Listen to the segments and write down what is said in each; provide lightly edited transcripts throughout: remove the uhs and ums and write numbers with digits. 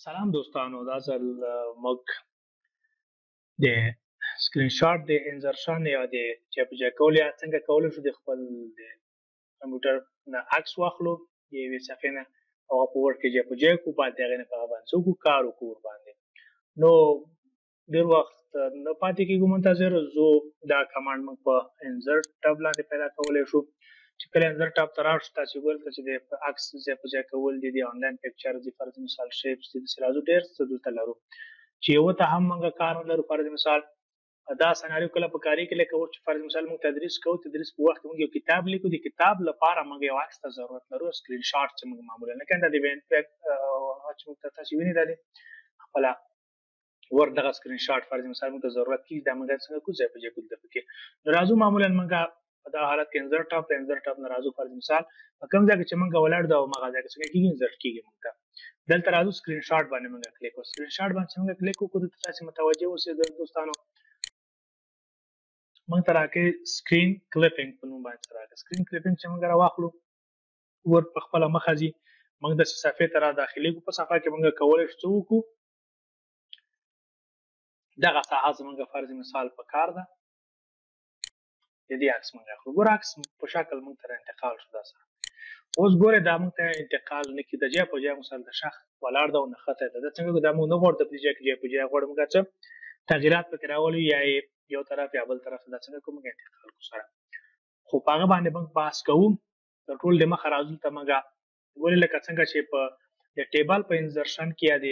سلام دوستانو دا ځل موږ د سکرین شاټ د انزرشن یا د جپجا کول یا څنګه کولی شو د خپل د کمپیوټر نه عکس واخلو د یوې صفحې نه هغه په ورډ کې جپجا کړو بعد د هغې نه په هغه باندې څه وکړو کار وکړو ورباندې نو ډېر وخت نه پاتې کېږو منتظر زه دا کمانډ موږ په انزرټ ټب لاندې پیدا کولی شو چې کله انزرټ ټب ته راشو تاسې ګورئ چې د عکس ځای کول دي د آنلاین پکچر دي فرض مثال شیپس دي داسې راځو ډېر څه دلته لرو چې یوه ته هم موږ کار نه لرو فرض مثال دا سناریو کله په کاري کې لکه اوس چې فرض مثال موږ تدریس کوو تدریس په وخت کې موږ یو کتاب لیکو د کتاب لپاره موږ یو عکس ته ضرورت لرو سکرین شاټ چې موږ معمولا لکه دا د ایونټ چې موږ تاسو وینئ دا د خپله ورډ دغه سکرین شاټ فرض مثال موږ ته ضرورت کېږي دا موږ څنګه کوو ځای په ځای کوو دلته پکې نو راځو معمولا موږ په دغه حالت کې انزرټ ټاپ نه راځو فرض مثال په کوم ځای کې چې موږ ولاړ دا هماغه ځای کې څنګه کېږي انزرټ کېږي موږ ته دلته راځو سکرین شاټ باندې موږ کلیک وکړو سکرین شاټ باندې موږ کلیک وکړو دلته تاسې متوجه اوسئ دوستانو موږ ته راکړي سکرین کلیپینګ په نوم باندې راکړي سکرین کلیپینګ چې موږ راواخلو ور په خپله مخه ځي موږ داسې صفحې ته را داخلېږو په صفحه کې موږ کولی شو څه وکړو دغه ساحه زموږ فرض مثال په کار ده د دې عکس موږ اخلو ګوره عکس په شکل موږ ته انتقال شو دا سره اوس ګورئ دا موږ ته انتقال نه کړي د جای په جای مثال د شخص ولاړ ده او نښتی ده دا څنګه دا موږ نه غواړو د دې ځای کې جای په جای غواړو موږ څه تغییرات پکې راولو یا یو طرف یا بل طرف دا څنګه کوو موږ انتقال کوو سره خو په هغه باندې موږ بحث کوو تر ټول د مخه راځو ته موږ ولې لکه څنګه چې په د ټیبل په انزرشن کې یا د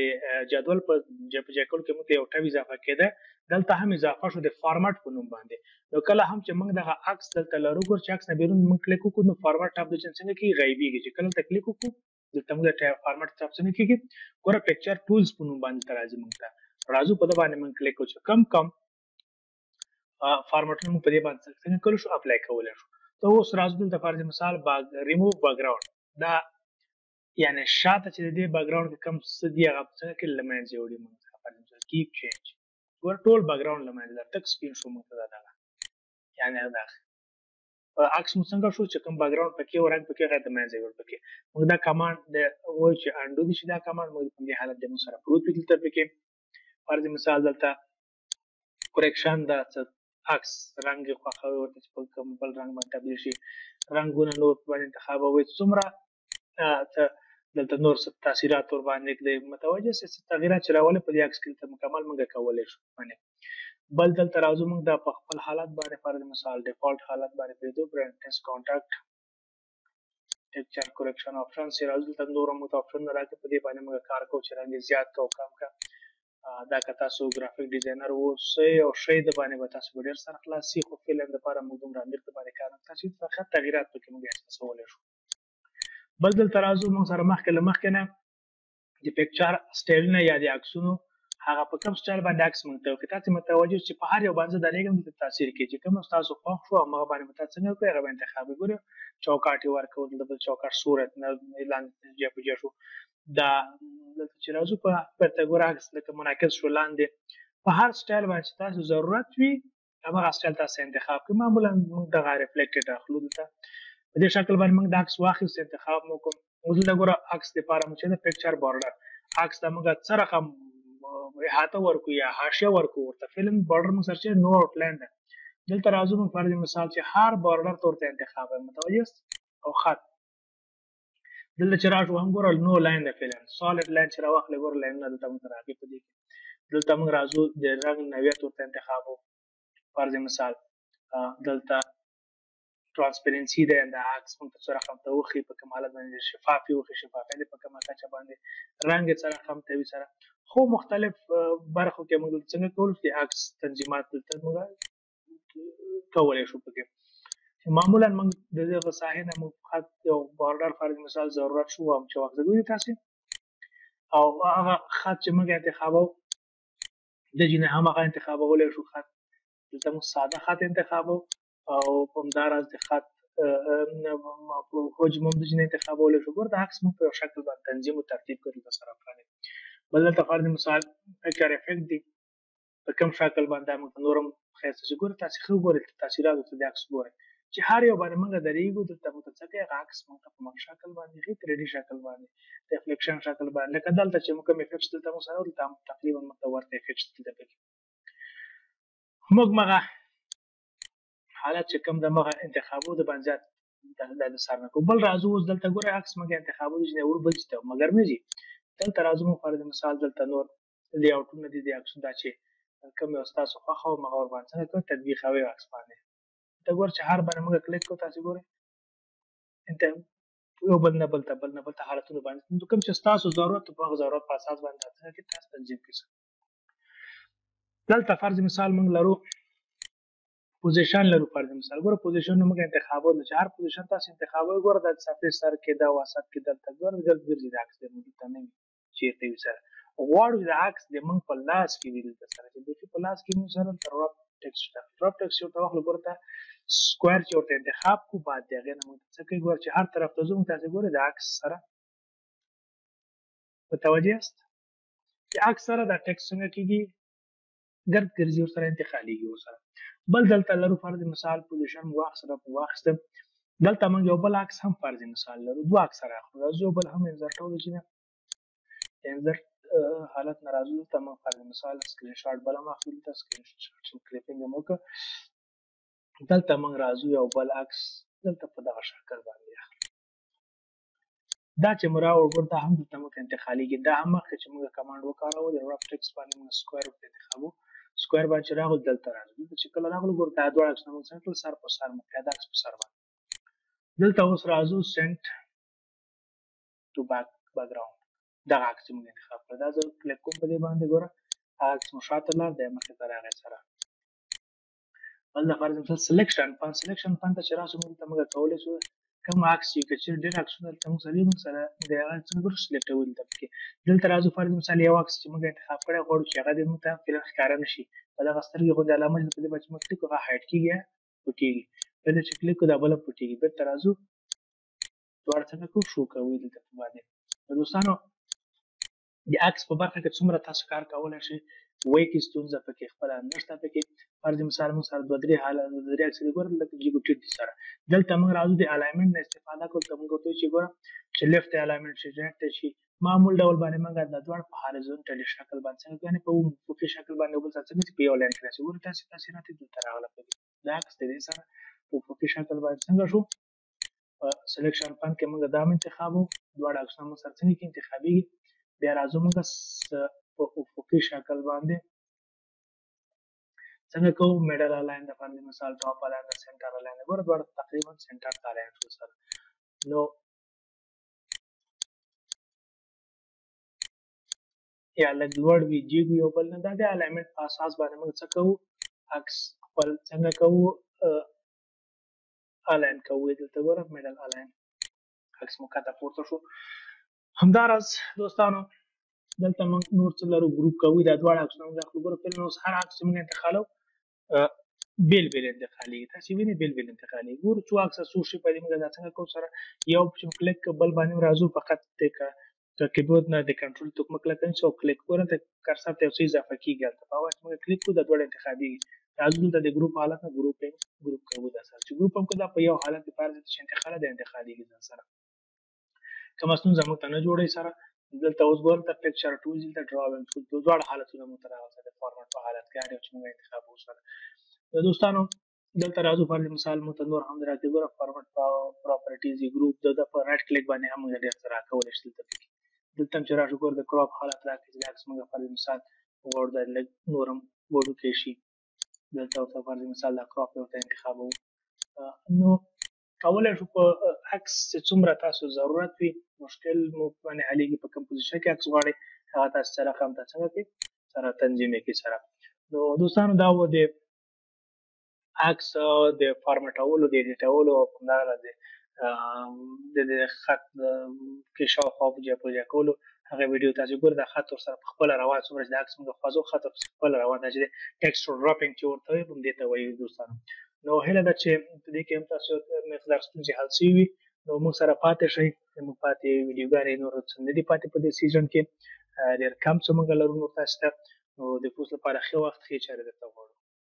جدول په جپجا کولو کې موږ ته یو ټب اضافه کېده دلته هم اضافه شو د فارمټ په نوم باندې نو کله هم چې موږ دغه عکس دلته لرو ګور چې عکس نه بیرون موږ کلیک وکړو نو فارمټ ټب د څنګه کې غیبیږي چې کله ته کلیک وکړو دلته موږ د فارمټ ټب څنګه کېږي ګوره پکچر ټولز په نوم باندې راځي موږ ته راځو په دې باندې موږ کلیک وکړو چې کم فارمټونه موږ په دې باندې څنګه کولی شو اپلای کولی شو ته اوس راځو دلته فرض مثال ریموو بیکګراوند دا یعنی شاته چې د دې بیکګراوند کې کم څه دي هغه څنګه کې له منځه وړي موږ فرض مثال کیپ چینج ګوره ټول بیکګراوند له منځه لاړ تک سپین شو موږ ته دغه یعنی دا عکس مو څنګه شو چې کوم بیکګراوند پکې او رنګ پکې هغه د منځه وړ پکې موږ دا کمانډ د وایي چې انډو دي چې دا کمانډ موږ په دې حالت د مو سره پروت دي دلته پکې فرض مثال دلته کریکشن دا عکس رنګ خوښوي ورته چې په کوم بل رنګ باندې تبدیل شي رنګونه نور باندې انتخابوي څومره دلته نور څه تاثیرات ور باندې کړي متوجه څه تغیرات چې راولي په دې عکس کې ته مکمل موږ کولی شو باندې بل دلته راځو موږ دا په خپل حالت باندې فرض مثال ډیفالت حالت باندې پریږدو برانډ کانټاکټ ټیکچر کریکشن آپشن سره راځو دلته نور موږ آپشن راکې په دې باندې موږ کار کوو چې رنګ زیات کو کم کا دا که تاسو ګرافیک ډیزاینر اوسئ او شی د باندې به تاسو ډېر سره خلاصي خو فلم دپاره موږ دومره امیر د باندې کار نه تاسو فقط تغییرات پکې موږ احساسولی شو بل دلته راځو موږ سره مخکې له مخکې نه د پکچر سټایلونه یا د عکسونو هغه په کوم سټایل باندې عکس موږ ته وکړي تاسې متوجه چې په هر یو باندې درېږم د تاثیر کې چې کوم ستاسو خوښ شو هماغه باندې به تاسو څنګه وکړئ هغه به انتخاب وګورئ چوکاټ یې ورکړو د بل چوکاټ صورت نه لاندې جای په جای شو دا دلته چې راځو په پرته عکس لکه منعکس شو لاندې په هر سټایل باندې چې تاسو ضرورت وي هماغه سټایل تاسو انتخاب کړئ معمولا موږ دغه ریفلیکټډ اخلو دلته په دې شکل باندې موږ د عکس واخیست انتخاب مو کوم اوس دلته ګوره عکس دپاره موږ چې د پکچر بارډر عکس ته موږ څه رقم احاطه ورکړو یا حاشیه ورکړو ورته فلم بارډر موږ سره چې نو آوټلاین ده دلته راځو موږ فرض مثال چې هر بارډر ته ورته انتخاب متوجه او خط دلته چې راشو هم ګوره نو لاین ده فلم سالډ لاین چې راواخلې ګوره لاینونه دلته موږ راغلي په دې کې دلته موږ راځو د رنګ نوعیت ورته انتخابو فرض مثال دلته ترانسپیرنسي ده د عکس موږ ته څه رقم ته وښي په کوم حالت باندې شفاف یې وښي شفافیت یې په کومه کچه باندې رنګ یې څه رقم ته وي سره خو مختلف برخو کې موږ څنګه کولی شو د عکس تنظیمات دلته موږ کولی شو پکې معمولا موږ د دغه ساحې نه موږ خط یو بارډر فرض مثال ضرورت شو هم چې وخت ګورئ تاسې او هغه خط چې موږ انتخابو د جینه هماغه انتخابولی شو خط دلته موږ ساده خط انتخابو او په همداراز د خط حجم هم د جینه انتخابولی شو ګوره د عکس موږ په یو شکل باندې تنظیم و ترتیب کړو دلته سره پرانې بل دلته فرض مثال پکچر افیکټ دی په کوم شکل باندې موږ نور هم ښایسته چې ګوره تاسې ښه وګورئ تاثیرات ورته د عکس ګورئ چې هر یو باندې موږ درېږو دلته موږ څه کوي هغه عکس موږ په مخ شکل باندې ښي 3D شکل باندې ریفلیکشن شکل باندې لکه دلته چې موږ کوم افیکټس دلته موږ سره دلته تقریبا موږ ته ورته افیکټس دلته پکې موږ مغه حالت چې کوم د مغه انتخابو د باندې د سر نه کو بل راځو اوس دلته ګوره عکس موږ انتخابو چې ور بل څه مګر نه جي دلته راځو موږ فرض مثال دلته نور لی اوټونه دي د عکس دا چې کوم یو تاسو خو مغه ور باندې څنګه تطبیق اوي عکس باندې ته ګور چې هر باندې موږ کلیک کوو تاسو ګورئ انت یو بل نه بل ته حالتونه باندې کوم چې تاسو ضرورت په ضرورت په اساس باندې تاسو کې تاسو تنظیم کړئ دلته فرض مثال موږ لرو پوزیشن لرو فرض مثال ګوره پوزیشن موږ انتخابو د هر پوزیشن تاسو انتخابو ګوره د صفحې سر کې دا وسط کې دلته ګوره ګرځي د عکس د موږ ته نه چیرته وي سره غواړو د عکس د موږ په لاس کې ویل سره چې د په لاس کې موږ سره ډراپ ټیکسټ یو ته واخلو ګوره ته سکوير چې ورته انتخاب کو بعد دغه نه موږ څه کوي ګوره چې هر طرف ته زوم تاسو ګوره د عکس سره متوجه یاست چې عکس سره د ټیکسټ څنګه کیږي ګرد ګرځي ور سره انتقاليږي ور سره بل دلته لرو فرض مثال پوزیشن واخستم دلته موږ یو بل عکس هم فرض مثال لرو دوه عکس راخلو راځو یو بل هم انزرټ ولو چې انزرټ حالت ناراضي ته موږ فرض مثال سکرین شاټ بل هم اخلو ته سکرین شاټ کلیپینګ مو که دلته موږ راځو یو بل عکس دلته په دغه شکل باندې اخلو دا چې مرا ورته هم دلته موږ انتقاليږي دا هم مخکې چې موږ کمانډ وکاروو د رف ټیکسټ باندې موږ سکوير انتخابو سکوير باندې راغلو دلته راځو چې کله راغلو ګور دا دوه عکسونه موږ سره سر په سر موږ دا عکس په سر باندې دلته اوس راځو سنت ټو بیک بیکګراوند دا عکس موږ انتخاب کړو دا زه کلیک کوم په دې باندې ګوره عکس مشاته لار د مخه تر هغه سره بل د فرض مثال سلیکشن ته چې راځو موږ ته موږ کولای شو کوم عکس چې ډېر عکسونه ته موږ سره د هغه څنګه سلیکټول دلته دلته راځو فرض مثال یو عکس چې موږ انتخاب کړی غواړو چې هغه د موږ ته فلم ښکاره نشي په دغه سترګې خو د علامه په دې باندې موږ کلیک کوو هایټ کیږي پټیږي بل چې کلیک کوو دا بل پټیږي بیرته راځو دوړ څنګه کو شو کوي دلته باندې دوستانو د عکس په برخه کې څومره تاسو کار کولای شئ وای کی ستونزه پکې خپل نشته پکې فرض مثال موږ سره دوه درې حالت د درې عکس ګور لکه جیګو ټیټ سره دلته موږ راځو د الاینمنت نه استفاده کوو ته موږ ته چې ګور چې لیفت الاینمنت شي رائټ شي معمول ډول باندې موږ د دوړ په هاریزونټل شکل باندې څنګه یعنی په افقي شکل باندې وبل څنګه چې په یو لاین کې ګور تاسو راته د تر راغله پکې دا عکس دې سره په افقي شکل باندې څنګه شو سلیکشن پن کې موږ دا انتخابو دوړ عکسونه موږ سره څنګه کې انتخابي بیا راځو موږ په افقي شکل باندې څنګه کوو میډل الاین د باندې مثال ټاپ الاین د سنټر الاین ګوره دوړ تقریبا سنټر ته الاین شو سره نو یا لږ لوړ وي جیګ یو بل نه دا د الاینمنت په اساس باندې موږ څه کوو عکس خپل څنګه کوو الاین کوو دلته ګوره میډل الاین عکس مو کاته پورته شو همدارس دوستانو دلته موږ نور څه لرو ګروپ کوو دا دواړه عکسونه موږ خپل ګروپ په نو هر عکس موږ انتخابو بیل انتقالي تاسو وینئ بیل انتقالي ګورو څو عکس څو شي په دې موږ دا څنګه کوو سره یو چې کلیک بل باندې راځو فقط ته کیبورډ نه د کنټرول ټک مکلک کوي او کلیک ورته کرسر ته څه اضافه کیږي په وخت موږ کلیک کوو د دوړ انتخابي راځو ته د ګروپ حالت نه ګروپ کوو دا سره چې ګروپ هم کدا په یو حالت په فرض چې انتقال د انتقالي سره کوم ستونزه موږ ته نه جوړي سره دلته اوس ګور ته پکچر ټول دلته ډراون ټول دوه حالتونه متراوت دي فارمټ په حالت کې اړ چې موږ انتخاب وسره دوستانو دلته راځو پر مثال مو ته نور هم راځي ګور فارمټ پراپرټیز ګروپ د په رائټ کلیک باندې هم موږ ډیر سره کولای شو دلته چې راځو ګور د کراپ حالت راځي چې عکس موږ پر مثال ور د نورم وډو کې شي دلته پر مثال د کراپ ورته انتخابو نو کولای شو په عکس څومره تاسو ضرورت وي مشکل مو باندې حلېږي په کمپوزیشن کې عکس غواړي هغه تاسو سره هم تاسو کې سره تنظیم کې سره نو دوستانو دا و د عکس د فارمټولو د ایډیټولو او همدارنګه د خط کې شاوخوا پروژه کولو هغه ویډیو تاسو ګور د خط سره خپل روان څومره د عکس موږ خوازو خط خپل روان چې ټیکسټ ډراپینګ چې ورته هم دې ته وایي دوستانو نو هله دا چې په دې کې هم تاسو مقدار ستونزې حل شي نو موږ سره پاتې شئ موږ پاتې ویډیوګانې نور څه نه دي پاتې په دې سیزن کې ډېر کم څه موږ لرو نو تاسو ته نو د پوس لپاره ښه وخت ښه چاره درته غواړو